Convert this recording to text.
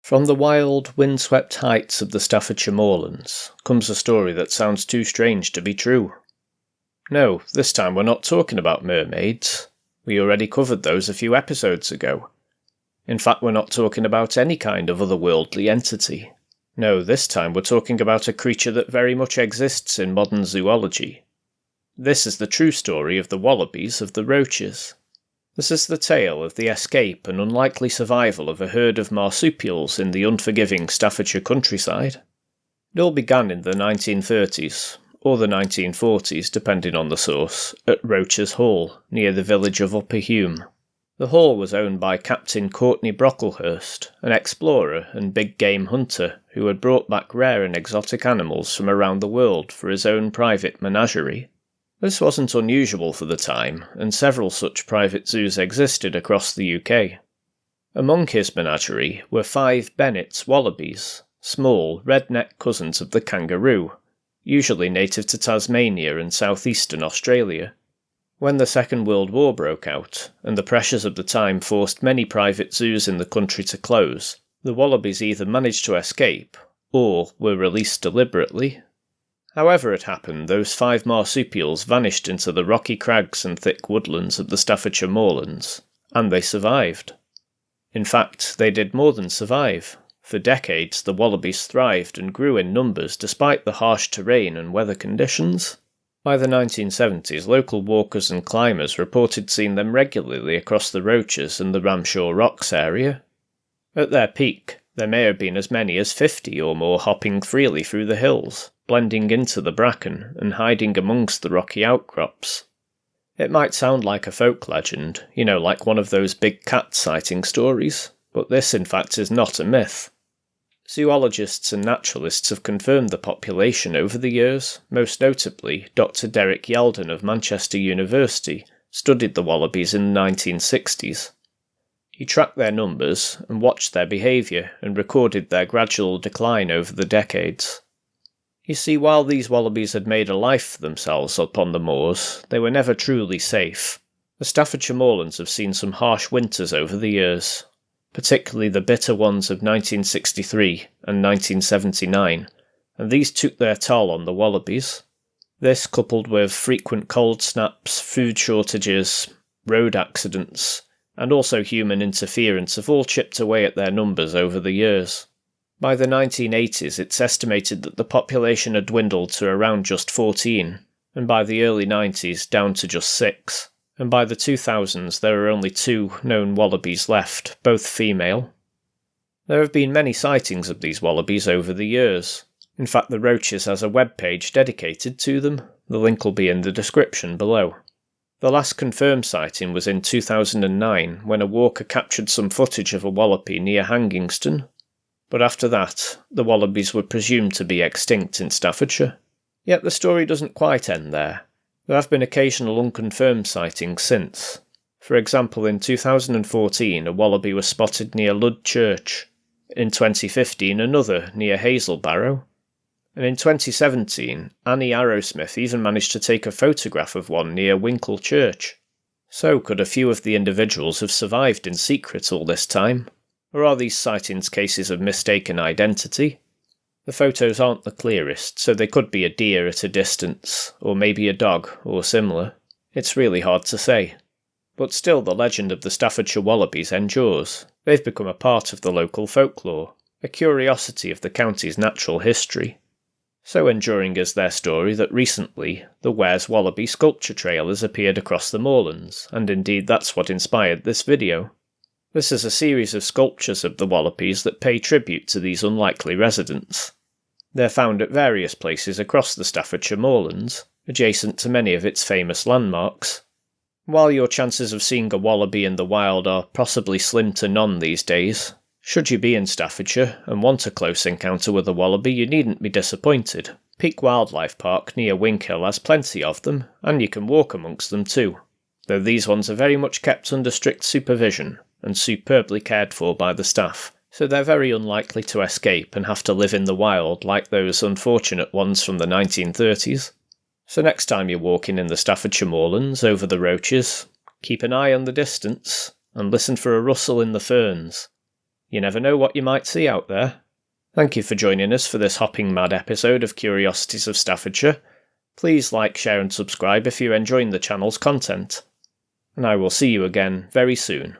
From the wild, windswept heights of the Staffordshire moorlands comes a story that sounds too strange to be true. No, this time we're not talking about mermaids. We already covered those a few episodes ago. In fact, we're not talking about any kind of otherworldly entity. No, this time we're talking about a creature that very much exists in modern zoology. This is the true story of the Wallabies of the Roaches. This is the tale of the escape and unlikely survival of a herd of marsupials in the unforgiving Staffordshire countryside. It all began in the 1930s, or the 1940s depending on the source, at Roaches Hall, near the village of Upper Hume. The hall was owned by Captain Courtney Brocklehurst, an explorer and big game hunter who had brought back rare and exotic animals from around the world for his own private menagerie. This wasn't unusual for the time, and several such private zoos existed across the UK. Among his menagerie were 5 Bennett's wallabies, small, red-necked cousins of the kangaroo, usually native to Tasmania and southeastern Australia. When the Second World War broke out, and the pressures of the time forced many private zoos in the country to close, the wallabies either managed to escape, or were released deliberately. However it happened, those 5 marsupials vanished into the rocky crags and thick woodlands of the Staffordshire moorlands, and they survived. In fact, they did more than survive. For decades, the wallabies thrived and grew in numbers despite the harsh terrain and weather conditions. By the 1970s, local walkers and climbers reported seeing them regularly across the Roaches and the Ramshaw Rocks area. At their peak, there may have been as many as 50 or more hopping freely through the hills, blending into the bracken and hiding amongst the rocky outcrops. It might sound like a folk legend, like one of those big cat sighting stories, but this in fact is not a myth. Zoologists and naturalists have confirmed the population over the years. Most notably, Dr. Derek Yalden of Manchester University studied the wallabies in the 1960s. He tracked their numbers and watched their behaviour and recorded their gradual decline over the decades. You see, while these wallabies had made a life for themselves upon the moors, they were never truly safe. The Staffordshire moorlands have seen some harsh winters over the years, particularly the bitter ones of 1963 and 1979, and these took their toll on the wallabies. This, coupled with frequent cold snaps, food shortages, road accidents, and also human interference, have all chipped away at their numbers over the years. By the 1980s, it's estimated that the population had dwindled to around just 14, and by the early 90s down to just 6. And by the 2000s there are only 2 known wallabies left, both female. There have been many sightings of these wallabies over the years. In fact, the Roaches has a web page dedicated to them. The link will be in the description below. The last confirmed sighting was in 2009, when a walker captured some footage of a wallaby near Hangingston. But after that, the wallabies were presumed to be extinct in Staffordshire. Yet the story doesn't quite end there. There have been occasional unconfirmed sightings since. For example, in 2014 a wallaby was spotted near Lud Church, in 2015 another near Hazelbarrow, and in 2017 Annie Arrowsmith even managed to take a photograph of one near Winkle Church. So could a few of the individuals have survived in secret all this time? Or are these sightings cases of mistaken identity? The photos aren't the clearest, so they could be a deer at a distance, or maybe a dog, or similar. It's really hard to say. But still the legend of the Staffordshire wallabies endures. They've become a part of the local folklore, a curiosity of the county's natural history. So enduring is their story that recently the Wares Wallaby sculpture trail has appeared across the moorlands, and indeed that's what inspired this video. This is a series of sculptures of the wallabies that pay tribute to these unlikely residents. They're found at various places across the Staffordshire moorlands, adjacent to many of its famous landmarks. While your chances of seeing a wallaby in the wild are possibly slim to none these days, should you be in Staffordshire and want a close encounter with a wallaby, you needn't be disappointed. Peak Wildlife Park near Winkhill has plenty of them, and you can walk amongst them too, though these ones are very much kept under strict supervision and superbly cared for by the staff, so they're very unlikely to escape and have to live in the wild like those unfortunate ones from the 1930s. So next time you're walking in the Staffordshire moorlands over the Roaches, keep an eye on the distance and listen for a rustle in the ferns. You never know what you might see out there. Thank you for joining us for this hopping mad episode of Curiosities of Staffordshire. Please like, share and subscribe if you're enjoying the channel's content. And I will see you again very soon.